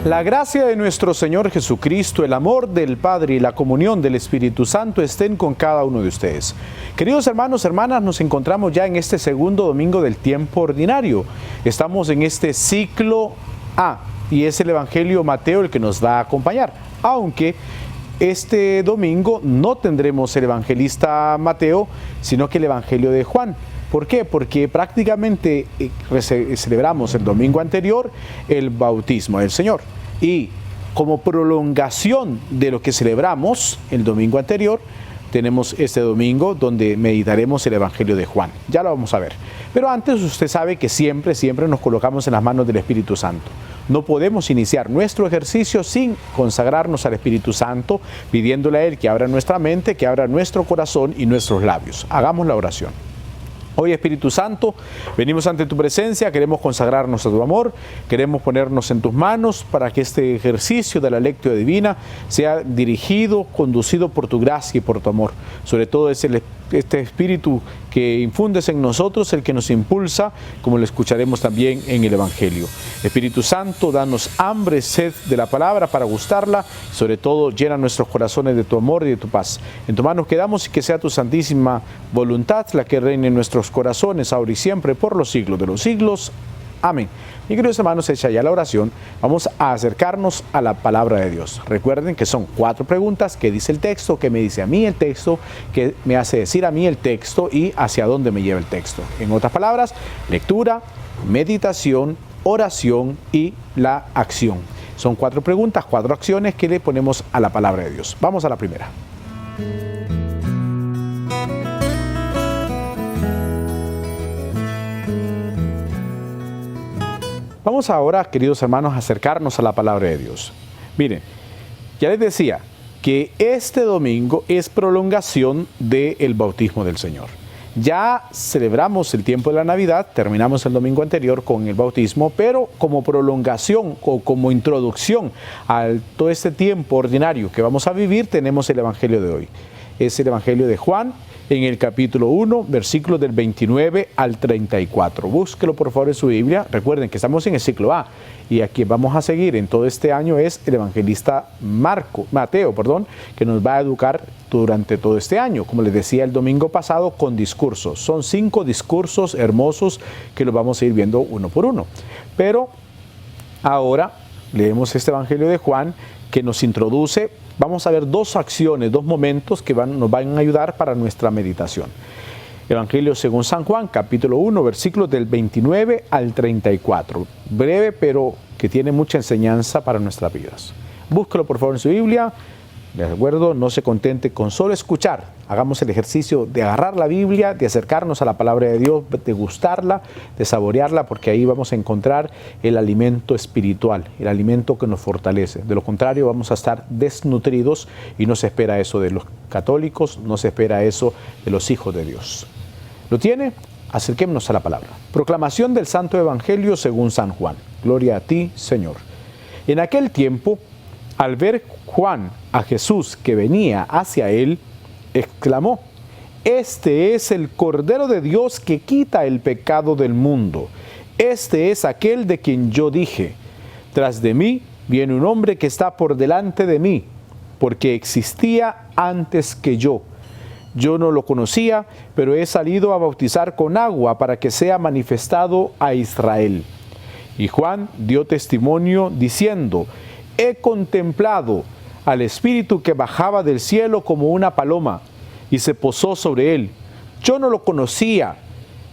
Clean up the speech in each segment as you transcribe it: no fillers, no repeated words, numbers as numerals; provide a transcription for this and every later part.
La gracia de nuestro Señor Jesucristo, el amor del Padre y la comunión del Espíritu Santo estén con cada uno de ustedes. Queridos hermanos, hermanas, nos encontramos ya en este segundo domingo del tiempo ordinario. Estamos en este ciclo A y es el Evangelio Mateo el que nos va a acompañar. Aunque este domingo no tendremos el evangelista Mateo, sino que el Evangelio de Juan. ¿Por qué? Porque prácticamente celebramos el domingo anterior el bautismo del Señor. Y como prolongación de lo que celebramos el domingo anterior, tenemos este domingo donde meditaremos el Evangelio de Juan. Ya lo vamos a ver. Pero antes usted sabe que siempre nos colocamos en las manos del Espíritu Santo. No podemos iniciar nuestro ejercicio sin consagrarnos al Espíritu Santo, pidiéndole a Él que abra nuestra mente, que abra nuestro corazón y nuestros labios. Hagamos la oración. Hoy, Espíritu Santo, venimos ante tu presencia, queremos consagrarnos a tu amor, queremos ponernos en tus manos para que este ejercicio de la lectio divina sea dirigido, conducido por tu gracia y por tu amor. Sobre todo es este Espíritu que infundes en nosotros, el que nos impulsa, como lo escucharemos también en el Evangelio. Espíritu Santo, danos hambre, sed de la palabra para gustarla, sobre todo llena nuestros corazones de tu amor y de tu paz. En tus manos quedamos y que sea tu santísima voluntad la que reine en nuestros corazones, ahora y siempre, por los siglos de los siglos. Amén. Y queridos hermanos, hecha ya la oración, vamos a acercarnos a la palabra de Dios. Recuerden que son 4 preguntas: ¿qué dice el texto? ¿Qué me dice a mí el texto? ¿Qué me hace decir a mí el texto? Y hacia dónde me lleva el texto. En otras palabras, lectura, meditación, oración y la acción. Son 4 preguntas, 4 acciones que le ponemos a la palabra de Dios. Vamos a la primera. Vamos ahora, queridos hermanos, a acercarnos a la palabra de Dios. Miren, ya les decía que este domingo es prolongación del bautismo del Señor. Ya celebramos el tiempo de la Navidad, terminamos el domingo anterior con el bautismo, pero como prolongación o como introducción a todo este tiempo ordinario que vamos a vivir, tenemos el Evangelio de hoy. Es el Evangelio de Juan, en el capítulo 1, versículos del 29 al 34. Búsquelo por favor en su Biblia. Recuerden que estamos en el ciclo A y aquí vamos a seguir en todo este año es el evangelista Mateo, que nos va a educar durante todo este año. Como les decía el domingo pasado, con discursos. Son 5 discursos hermosos que los vamos a ir viendo uno por uno. Pero ahora leemos este Evangelio de Juan que nos introduce. Vamos a ver 2 acciones, 2 momentos que nos van a ayudar para nuestra meditación. Evangelio según San Juan, capítulo 1, versículos del 29 al 34. Breve, pero que tiene mucha enseñanza para nuestras vidas. Búsquelo por favor en su Biblia. Les recuerdo, no se contente con solo escuchar. Hagamos el ejercicio de agarrar la Biblia, de acercarnos a la palabra de Dios, de gustarla, de saborearla, porque ahí vamos a encontrar el alimento espiritual, el alimento que nos fortalece. De lo contrario, vamos a estar desnutridos y no se espera eso de los católicos, no se espera eso de los hijos de Dios. ¿Lo tiene? Acerquémonos a la palabra. Proclamación del Santo Evangelio según San Juan. Gloria a ti, Señor. En aquel tiempo, al ver Juan a Jesús que venía hacia él, exclamó: Este es el Cordero de Dios que quita el pecado del mundo. Este es aquel de quien yo dije: Tras de mí viene un hombre que está por delante de mí, porque existía antes que yo. Yo no lo conocía, pero he salido a bautizar con agua para que sea manifestado a Israel. Y Juan dio testimonio diciendo: He contemplado al Espíritu que bajaba del cielo como una paloma y se posó sobre él. Yo no lo conocía,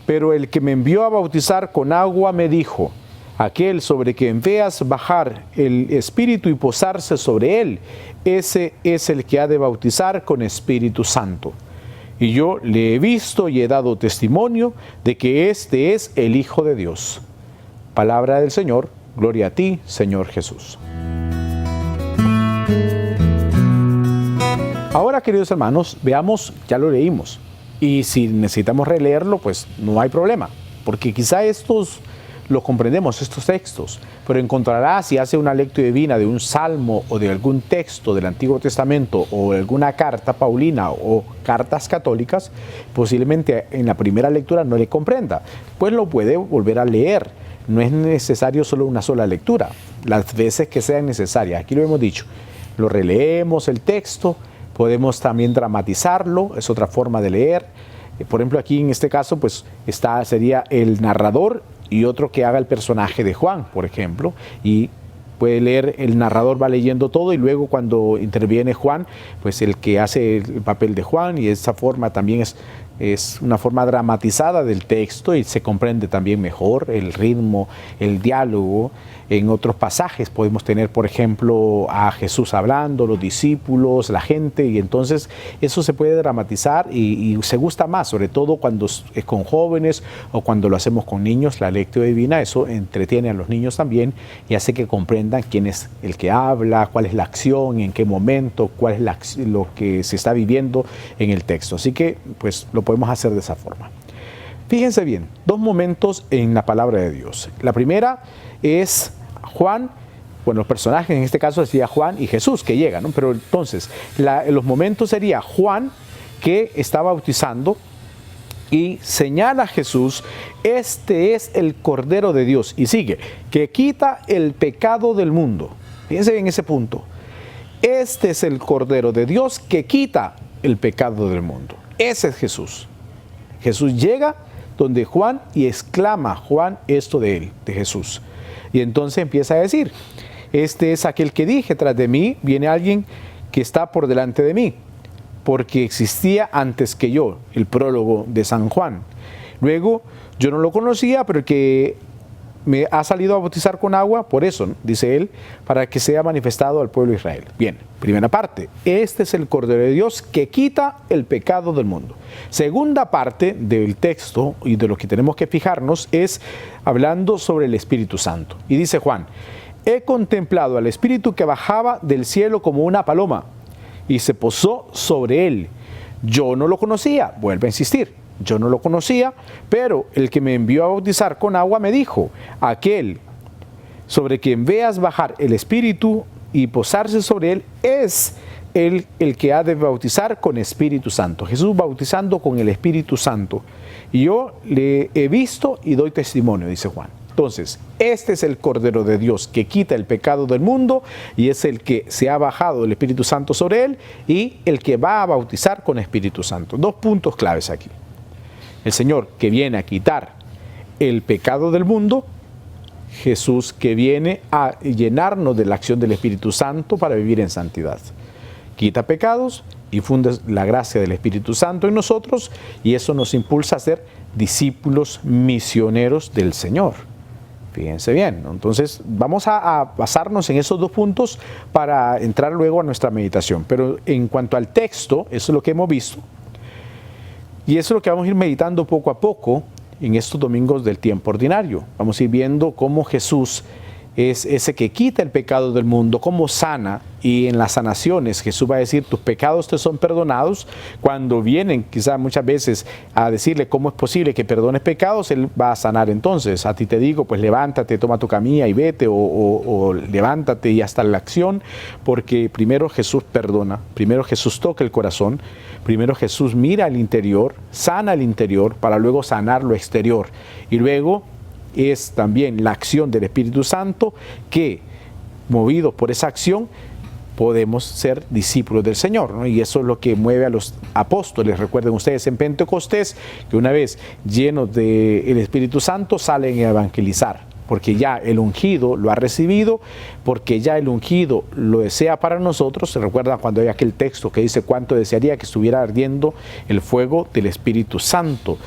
pero el que me envió a bautizar con agua me dijo: Aquel sobre quien veas bajar el Espíritu y posarse sobre él, ese es el que ha de bautizar con Espíritu Santo. Y yo le he visto y he dado testimonio de que este es el Hijo de Dios. Palabra del Señor. Gloria a ti, Señor Jesús. Ahora, queridos hermanos, veamos, ya lo leímos, y si necesitamos releerlo, pues no hay problema, porque quizá estos lo comprendemos estos textos, pero encontrarás si hace una lectura divina de un salmo o de algún texto del Antiguo Testamento o alguna carta paulina o cartas católicas, posiblemente en la primera lectura no le comprenda, pues lo puede volver a leer. No es necesario solo una sola lectura, las veces que sean necesarias. Aquí lo hemos dicho, lo releemos el texto, podemos también dramatizarlo, es otra forma de leer. Por ejemplo, aquí en este caso, pues sería el narrador y otro que haga el personaje de Juan, por ejemplo, y puede leer, el narrador va leyendo todo y luego cuando interviene Juan, pues el que hace el papel de Juan, y de esa forma también es una forma dramatizada del texto y se comprende también mejor el ritmo, el diálogo. En otros pasajes podemos tener, por ejemplo, a Jesús hablando, los discípulos, la gente, y entonces eso se puede dramatizar y se gusta más, sobre todo cuando es con jóvenes o cuando lo hacemos con niños, la lectura divina, eso entretiene a los niños también y hace que comprendan quién es el que habla, cuál es la acción, en qué momento, cuál es lo que se está viviendo en el texto. Así que, pues, lo podemos hacer de esa forma. Fíjense bien, dos momentos en la palabra de Dios. La primera es Juan, bueno, los personajes en este caso sería Juan y Jesús que llegan, ¿no? Pero entonces, los momentos sería Juan que está bautizando y señala a Jesús, este es el Cordero de Dios, y sigue, que quita el pecado del mundo. Fíjense en ese punto. Este es el Cordero de Dios que quita el pecado del mundo. Ese es Jesús. Jesús llega donde Juan y exclama Juan esto de él, de Jesús. Y entonces empieza a decir, este es aquel que dije, tras de mí viene alguien que está por delante de mí, porque existía antes que yo, el prólogo de San Juan. Luego, yo no lo conocía, pero el que me ha salido a bautizar con agua, por eso, ¿no?, dice él, para que sea manifestado al pueblo de Israel. Bien, primera parte, este es el Cordero de Dios que quita el pecado del mundo. Segunda parte del texto y de lo que tenemos que fijarnos es hablando sobre el Espíritu Santo. Y dice Juan, he contemplado al Espíritu que bajaba del cielo como una paloma y se posó sobre él. Yo no lo conocía, vuelve a insistir. Yo no lo conocía, pero el que me envió a bautizar con agua me dijo, aquel sobre quien veas bajar el Espíritu y posarse sobre él, es el que ha de bautizar con Espíritu Santo. Jesús bautizando con el Espíritu Santo. Y yo le he visto y doy testimonio, dice Juan. Entonces, este es el Cordero de Dios que quita el pecado del mundo y es el que se ha bajado el Espíritu Santo sobre él y el que va a bautizar con Espíritu Santo. Dos puntos claves aquí. El Señor que viene a quitar el pecado del mundo, Jesús que viene a llenarnos de la acción del Espíritu Santo para vivir en santidad. Quita pecados, infunde la gracia del Espíritu Santo en nosotros y eso nos impulsa a ser discípulos misioneros del Señor. Fíjense bien, ¿no? Entonces vamos a basarnos en esos dos puntos para entrar luego a nuestra meditación. Pero en cuanto al texto, eso es lo que hemos visto. Y eso es lo que vamos a ir meditando poco a poco en estos domingos del tiempo ordinario. Vamos a ir viendo cómo Jesús es ese que quita el pecado del mundo, cómo sana, y en las sanaciones Jesús va a decir, tus pecados te son perdonados. Cuando vienen quizás muchas veces a decirle cómo es posible que perdones pecados, Él va a sanar. Entonces, a ti te digo, pues levántate, toma tu camilla y vete, o levántate y hasta la acción, porque primero Jesús perdona, primero Jesús toca el corazón, primero Jesús mira al interior, sana el interior para luego sanar lo exterior, y luego es también la acción del Espíritu Santo que, movidos por esa acción, podemos ser discípulos del Señor, ¿no? Y eso es lo que mueve a los apóstoles. Recuerden ustedes en Pentecostés que una vez llenos del Espíritu Santo salen a evangelizar, porque ya el ungido lo ha recibido, porque ya el ungido lo desea para nosotros. ¿Se recuerdan cuando hay aquel texto que dice cuánto desearía que estuviera ardiendo el fuego del Espíritu Santo?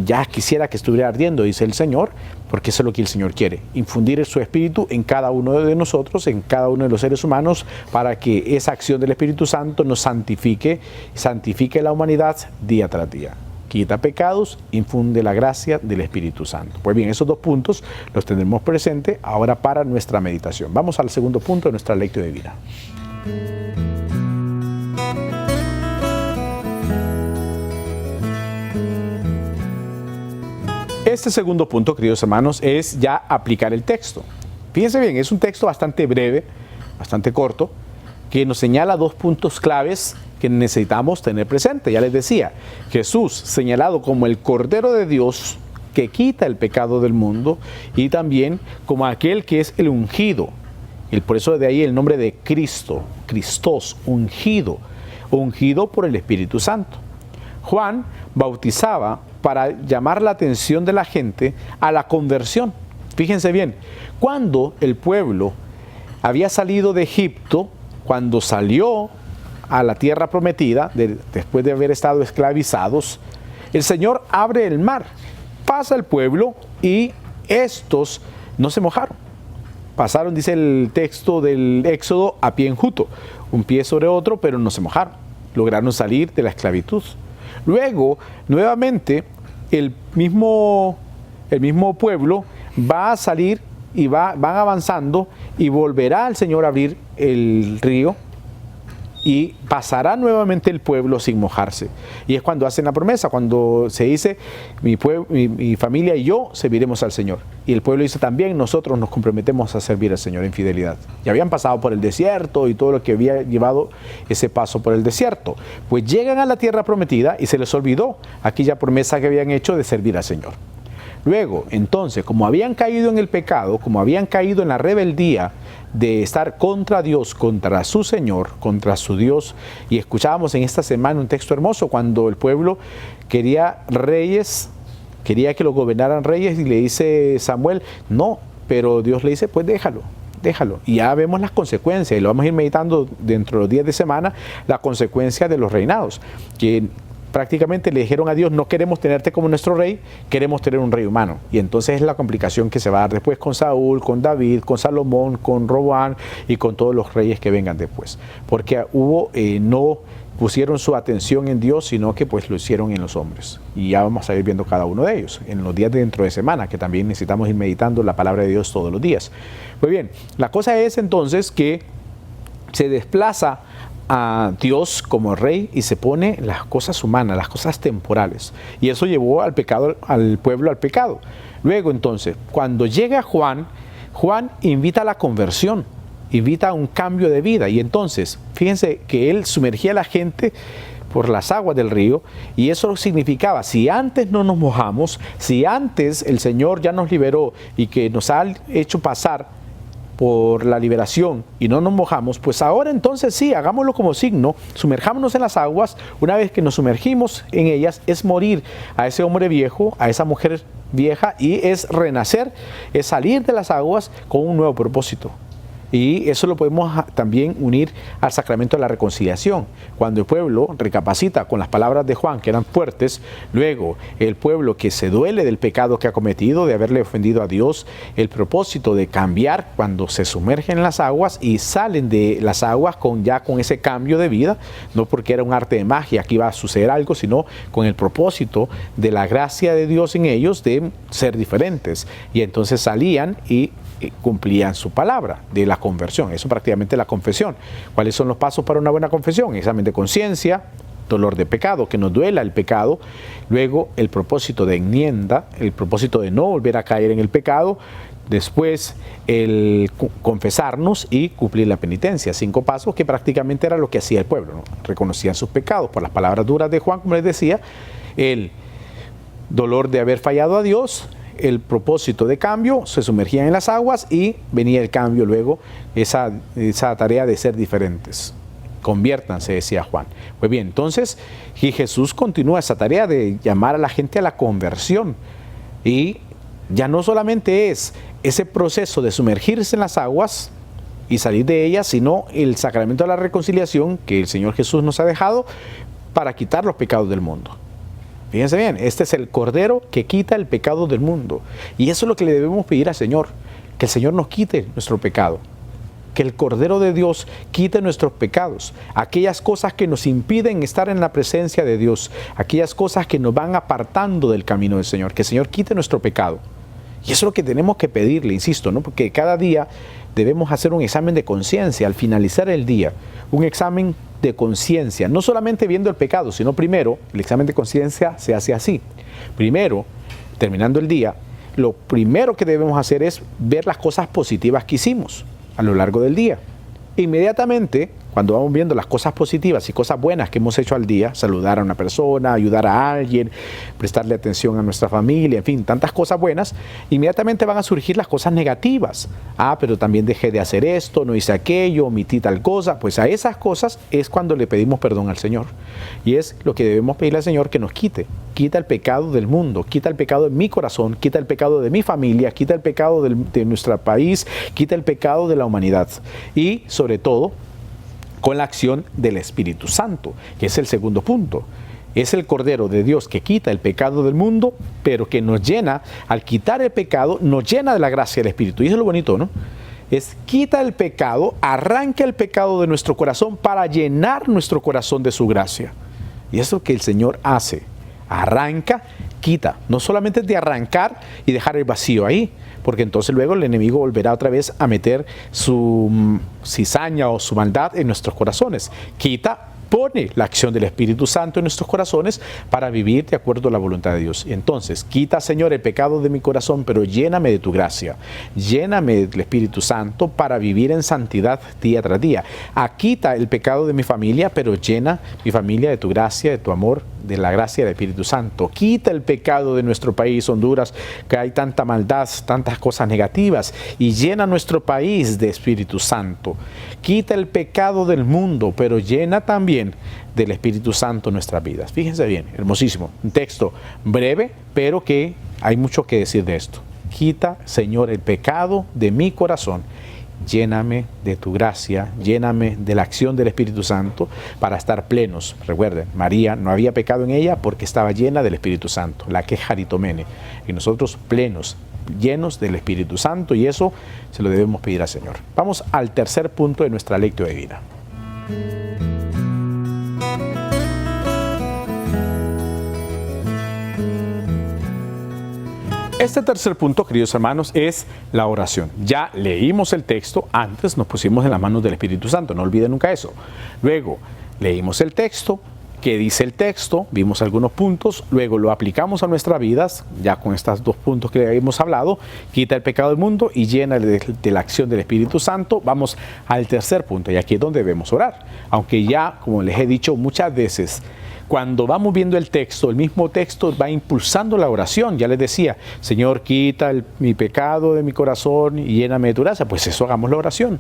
Ya quisiera que estuviera ardiendo, dice el Señor, porque eso es lo que el Señor quiere, infundir su Espíritu en cada uno de nosotros, en cada uno de los seres humanos, para que esa acción del Espíritu Santo nos santifique la humanidad día tras día. Quita pecados, infunde la gracia del Espíritu Santo. Pues bien, esos dos puntos los tendremos presente ahora para nuestra meditación. Vamos al segundo punto de nuestra lectura divina. Este segundo punto, queridos hermanos, es ya aplicar el texto. Fíjense bien, es un texto bastante breve, bastante corto, que nos señala dos puntos claves que necesitamos tener presente. Ya les decía, Jesús señalado como el Cordero de Dios que quita el pecado del mundo y también como aquel que es el ungido. Y por eso de ahí el nombre de Cristo, Cristos, ungido, ungido por el Espíritu Santo. Juan bautizaba para llamar la atención de la gente a la conversión. Fíjense bien, cuando el pueblo había salido de Egipto, cuando salió a la tierra prometida, después de haber estado esclavizados, el Señor abre el mar, pasa el pueblo y estos no se mojaron. Pasaron, dice el texto del Éxodo, a pie enjuto, un pie sobre otro, pero no se mojaron. Lograron salir de la esclavitud. Luego, nuevamente, el mismo pueblo va a salir y van avanzando y volverá el Señor a abrir el río y pasará nuevamente el pueblo sin mojarse. Y es cuando hacen la promesa, cuando se dice, mi familia y yo serviremos al Señor. Y el pueblo dice también, nosotros nos comprometemos a servir al Señor en fidelidad. Y habían pasado por el desierto y todo lo que había llevado ese paso por el desierto. Pues llegan a la tierra prometida y se les olvidó aquella promesa que habían hecho de servir al Señor. Luego, entonces, como habían caído en el pecado, como habían caído en la rebeldía de estar contra Dios, contra su Señor, contra su Dios, y escuchábamos en esta semana un texto hermoso cuando el pueblo quería reyes, quería que lo gobernaran reyes y le dice Samuel, no, pero Dios le dice, pues déjalo. Y ya vemos las consecuencias y lo vamos a ir meditando dentro de los días de semana, la consecuencia de los reinados, que prácticamente le dijeron a Dios, no queremos tenerte como nuestro rey, queremos tener un rey humano. Y entonces es la complicación que se va a dar después con Saúl, con David, con Salomón, con Roboam y con todos los reyes que vengan después. Porque no pusieron su atención en Dios, sino que pues lo hicieron en los hombres. Y ya vamos a ir viendo cada uno de ellos en los días de dentro de semana, que también necesitamos ir meditando la palabra de Dios todos los días. Muy bien, la cosa es entonces que se desplaza a Dios como rey y se pone las cosas humanas, las cosas temporales. Y eso llevó al pecado, al pueblo al pecado. Luego entonces, cuando llega Juan invita a la conversión, invita a un cambio de vida. Y entonces, fíjense que él sumergía a la gente por las aguas del río, y eso significaba, si antes no nos mojamos, si antes el Señor ya nos liberó y que nos ha hecho pasar por la liberación y no nos mojamos, pues ahora entonces sí, hagámoslo como signo, sumerjámonos en las aguas. Una vez que nos sumergimos en ellas, es morir a ese hombre viejo, a esa mujer vieja, y es renacer, es salir de las aguas con un nuevo propósito. Y eso lo podemos también unir al sacramento de la reconciliación. Cuando el pueblo recapacita con las palabras de Juan, que eran fuertes, luego el pueblo que se duele del pecado que ha cometido, de haberle ofendido a Dios, el propósito de cambiar cuando se sumergen en las aguas y salen de las aguas con ese cambio de vida, no porque era un arte de magia que iba a suceder algo, sino con el propósito de la gracia de Dios en ellos de ser diferentes. Y entonces salían y cumplían su palabra de la conversión. Eso prácticamente la confesión. ¿Cuáles son los pasos para una buena confesión? Examen de conciencia, dolor de pecado, que nos duela el pecado, luego el propósito de enmienda, el propósito de no volver a caer en el pecado, después el confesarnos y cumplir la penitencia. 5 pasos que prácticamente era lo que hacía el pueblo, ¿no? Reconocían sus pecados por las palabras duras de Juan, como les decía, el dolor de haber fallado a Dios, el propósito de cambio, se sumergían en las aguas y venía el cambio luego, esa tarea de ser diferentes. Conviértanse, decía Juan. Pues bien, entonces, y Jesús continúa esa tarea de llamar a la gente a la conversión. Y ya no solamente es ese proceso de sumergirse en las aguas y salir de ellas, sino el sacramento de la reconciliación que el Señor Jesús nos ha dejado para quitar los pecados del mundo. Fíjense bien, este es el Cordero que quita el pecado del mundo. Y eso es lo que le debemos pedir al Señor, que el Señor nos quite nuestro pecado, que el Cordero de Dios quite nuestros pecados, aquellas cosas que nos impiden estar en la presencia de Dios, aquellas cosas que nos van apartando del camino del Señor, que el Señor quite nuestro pecado. Y eso es lo que tenemos que pedirle, insisto, ¿no? Porque cada día debemos hacer un examen de conciencia al finalizar el día, un examen de conciencia, no solamente viendo el pecado, sino primero, el examen de conciencia se hace así. Primero, terminando el día, lo primero que debemos hacer es ver las cosas positivas que hicimos a lo largo del día. Inmediatamente, cuando vamos viendo las cosas positivas y cosas buenas que hemos hecho al día, saludar a una persona, ayudar a alguien, prestarle atención a nuestra familia, en fin, tantas cosas buenas, inmediatamente van a surgir las cosas negativas. Pero también dejé de hacer esto, no hice aquello, omití tal cosa. Pues a esas cosas es cuando le pedimos perdón al Señor. Y es lo que debemos pedirle al Señor, que nos quite. Quita el pecado del mundo, quita el pecado de mi corazón, quita el pecado de mi familia, quita el pecado de nuestro país, quita el pecado de la humanidad. Y sobre todo, con la acción del Espíritu Santo, que es el segundo punto. Es el Cordero de Dios que quita el pecado del mundo, pero que nos llena, al quitar el pecado, nos llena de la gracia del Espíritu. Y eso es lo bonito, ¿no? Es quita el pecado, arranca el pecado de nuestro corazón para llenar nuestro corazón de su gracia. Y eso es lo que el Señor hace. Arranca, quita. No solamente de arrancar y dejar el vacío ahí, porque entonces luego el enemigo volverá otra vez a meter su cizaña o su maldad en nuestros corazones. Quita, pone la acción del Espíritu Santo en nuestros corazones para vivir de acuerdo a la voluntad de Dios. Y entonces, quita, Señor, el pecado de mi corazón, pero lléname de tu gracia. Lléname del Espíritu Santo para vivir en santidad día tras día. Quita el pecado de mi familia, pero llena mi familia de tu gracia, de tu amor, de la gracia del Espíritu Santo. Quita el pecado de nuestro país, Honduras, que hay tanta maldad, tantas cosas negativas, y llena nuestro país de Espíritu Santo. Quita el pecado del mundo, pero llena también del Espíritu Santo nuestras vidas. Fíjense bien, hermosísimo. Un texto breve, pero que hay mucho que decir de esto. Quita, Señor, el pecado de mi corazón. Lléname de tu gracia, lléname de la acción del Espíritu Santo para estar plenos. Recuerden, María no había pecado en ella porque estaba llena del Espíritu Santo, la que es Jaritomene. Y nosotros plenos, llenos del Espíritu Santo, y eso se lo debemos pedir al Señor. Vamos al tercer punto de nuestra lectura divina. Este tercer punto, queridos hermanos, es la oración. Ya leímos el texto, antes nos pusimos en las manos del Espíritu Santo, no olviden nunca eso. Luego leímos el texto, qué dice el texto, vimos algunos puntos, luego lo aplicamos a nuestras vidas, ya con estos dos puntos que hemos hablado, quita el pecado del mundo y llena de la acción del Espíritu Santo. Vamos al tercer punto, y aquí es donde debemos orar. Aunque ya, como les he dicho muchas veces, cuando vamos viendo el texto, el mismo texto va impulsando la oración. Ya les decía, Señor, quita mi pecado de mi corazón y lléname de tu gracia. Pues eso, hagamos la oración.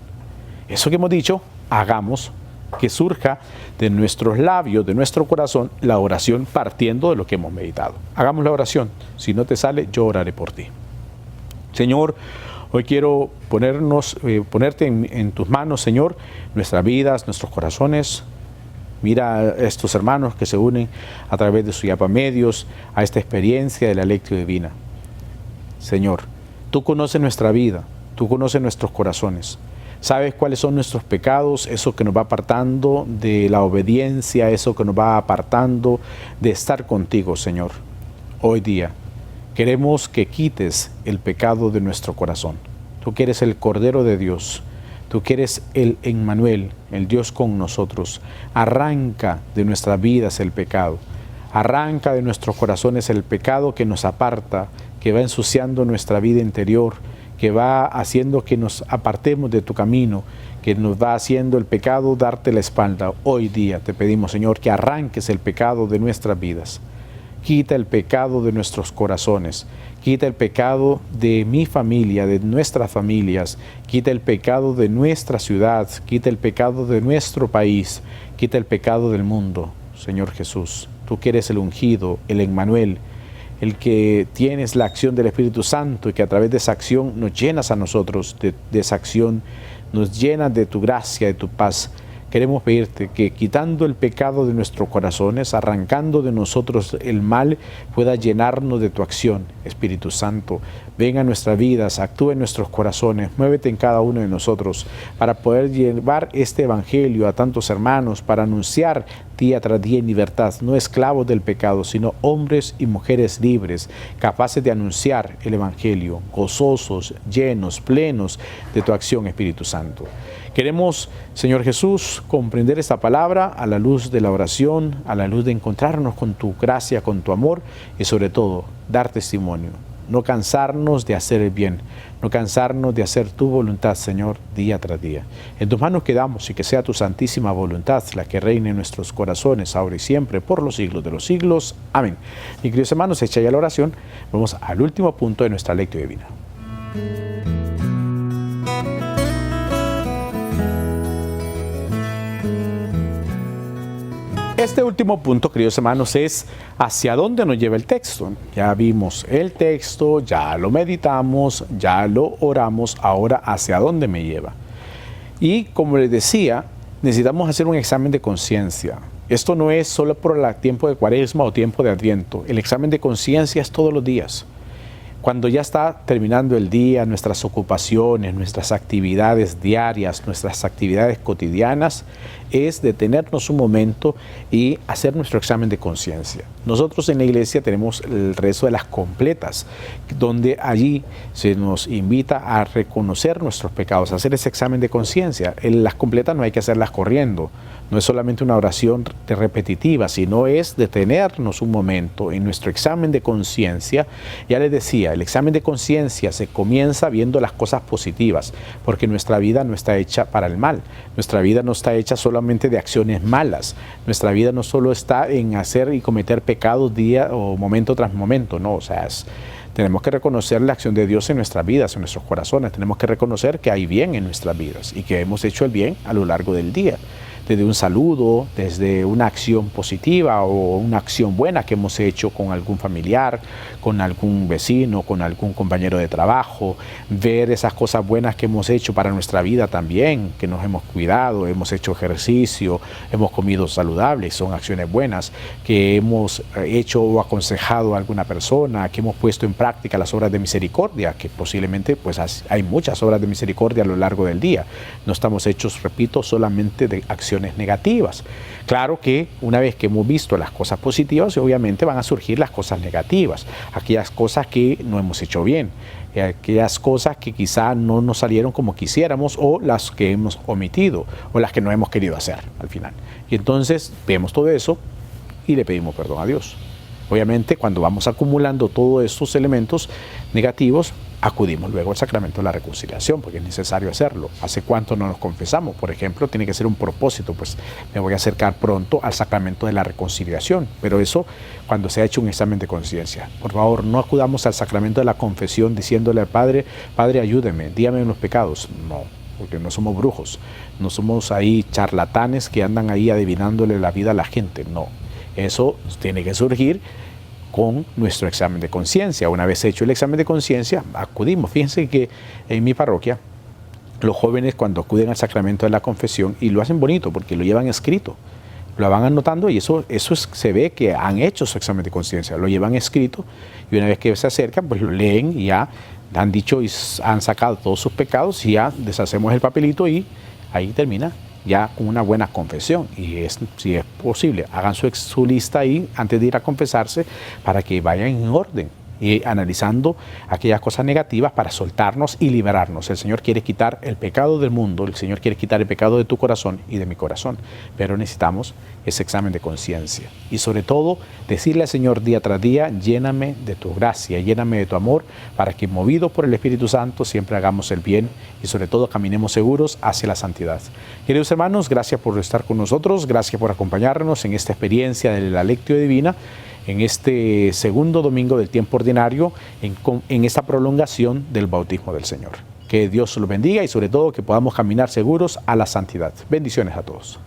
Eso que hemos dicho, hagamos que surja de nuestros labios, de nuestro corazón, la oración partiendo de lo que hemos meditado. Hagamos la oración. Si no te sale, yo oraré por ti. Señor, hoy quiero ponerte en tus manos, Señor, nuestras vidas, nuestros corazones. Mira a estos hermanos que se unen a través de Suyapa Medios a esta experiencia de la lectio divina. Señor, tú conoces nuestra vida, tú conoces nuestros corazones. Sabes cuáles son nuestros pecados, eso que nos va apartando de la obediencia, eso que nos va apartando de estar contigo, Señor. Hoy día queremos que quites el pecado de nuestro corazón. Tú que eres el Cordero de Dios. Tú que eres el Emmanuel, el Dios con nosotros. Arranca de nuestras vidas el pecado. Arranca de nuestros corazones el pecado que nos aparta, que va ensuciando nuestra vida interior, que va haciendo que nos apartemos de tu camino, que nos va haciendo el pecado darte la espalda. Hoy día te pedimos, Señor, que arranques el pecado de nuestras vidas. Quita el pecado de nuestros corazones. Quita el pecado de mi familia, de nuestras familias. Quita el pecado de nuestra ciudad. Quita el pecado de nuestro país. Quita el pecado del mundo. Señor Jesús, tú que eres el ungido, el Emmanuel, el que tienes la acción del Espíritu Santo y que a través de esa acción nos llenas a nosotros, de esa acción nos llenas de tu gracia, de tu paz. Queremos pedirte que quitando el pecado de nuestros corazones, arrancando de nosotros el mal, pueda llenarnos de tu acción, Espíritu Santo, venga a nuestras vidas, actúe en nuestros corazones, muévete en cada uno de nosotros para poder llevar este evangelio a tantos hermanos, para anunciar día tras día en libertad, no esclavos del pecado, sino hombres y mujeres libres, capaces de anunciar el evangelio, gozosos, llenos, plenos de tu acción, Espíritu Santo. Queremos, Señor Jesús, comprender esta palabra a la luz de la oración, a la luz de encontrarnos con tu gracia, con tu amor y sobre todo dar testimonio. No cansarnos de hacer el bien, no cansarnos de hacer tu voluntad, Señor, día tras día. En tus manos quedamos y que sea tu santísima voluntad la que reine en nuestros corazones, ahora y siempre, por los siglos de los siglos. Amén. Mis queridos hermanos, hecha ya la oración, vamos al último punto de nuestra lectio divina. Este último punto, queridos hermanos, es hacia dónde nos lleva el texto. Ya vimos el texto, ya lo meditamos, ya lo oramos, ahora hacia dónde me lleva. Y como les decía, necesitamos hacer un examen de conciencia. Esto no es solo por el tiempo de Cuaresma o tiempo de Adviento. El examen de conciencia es todos los días. Cuando ya está terminando el día, nuestras ocupaciones, nuestras actividades diarias, nuestras actividades cotidianas, es detenernos un momento y hacer nuestro examen de conciencia. Nosotros en la iglesia tenemos el rezo de las completas, donde allí se nos invita a reconocer nuestros pecados, a hacer ese examen de conciencia. En las completas no hay que hacerlas corriendo, no es solamente una oración repetitiva, sino es detenernos un momento en nuestro examen de conciencia. Ya les decía, el examen de conciencia se comienza viendo las cosas positivas, porque nuestra vida no está hecha para el mal, nuestra vida no está hecha solamente de acciones malas, nuestra vida no solo está en hacer y cometer pecados día o momento tras momento, no, o sea, tenemos que reconocer la acción de Dios en nuestras vidas, en nuestros corazones, tenemos que reconocer que hay bien en nuestras vidas y que hemos hecho el bien a lo largo del día. Desde un saludo, desde una acción positiva o una acción buena que hemos hecho con algún familiar, con algún vecino, con algún compañero de trabajo, ver esas cosas buenas que hemos hecho para nuestra vida también, que nos hemos cuidado, hemos hecho ejercicio, hemos comido saludable, son acciones buenas, que hemos hecho o aconsejado a alguna persona, que hemos puesto en práctica las obras de misericordia, que posiblemente pues hay muchas obras de misericordia a lo largo del día. No estamos hechos, repito, solamente de acciones negativas. Claro que una vez que hemos visto las cosas positivas, obviamente van a surgir las cosas negativas, aquellas cosas que no hemos hecho bien, aquellas cosas que quizá no nos salieron como quisiéramos o las que hemos omitido o las que no hemos querido hacer al final. Y entonces vemos todo eso y le pedimos perdón a Dios. Obviamente, cuando vamos acumulando todos estos elementos negativos, acudimos luego al sacramento de la reconciliación, porque es necesario hacerlo. ¿Hace cuánto no nos confesamos? Por ejemplo, tiene que ser un propósito, pues me voy a acercar pronto al sacramento de la reconciliación, pero eso cuando se ha hecho un examen de conciencia. Por favor, no acudamos al sacramento de la confesión diciéndole al Padre, Padre, ayúdeme, dígame en los pecados. No, porque no somos brujos, no somos ahí charlatanes que andan ahí adivinándole la vida a la gente, no. Eso tiene que surgir con nuestro examen de conciencia. Una vez hecho el examen de conciencia, acudimos. Fíjense que en mi parroquia, los jóvenes cuando acuden al sacramento de la confesión, y lo hacen bonito porque lo llevan escrito, lo van anotando y se ve que han hecho su examen de conciencia, lo llevan escrito y una vez que se acercan, pues lo leen y ya han dicho y han sacado todos sus pecados y ya deshacemos el papelito y ahí termina. Ya con una buena confesión, y si es posible, hagan su lista ahí antes de ir a confesarse para que vayan en orden y analizando aquellas cosas negativas para soltarnos y liberarnos. El Señor quiere quitar el pecado del mundo, el Señor quiere quitar el pecado de tu corazón y de mi corazón, pero necesitamos ese examen de conciencia y sobre todo decirle al Señor día tras día, lléname de tu gracia, lléname de tu amor, para que movidos por el Espíritu Santo siempre hagamos el bien y sobre todo caminemos seguros hacia la santidad. Queridos hermanos, gracias por estar con nosotros, gracias por acompañarnos en esta experiencia de la Lectio Divina, en este segundo domingo del tiempo ordinario, en esta prolongación del bautismo del Señor. Que Dios los bendiga y sobre todo que podamos caminar seguros a la santidad. Bendiciones a todos.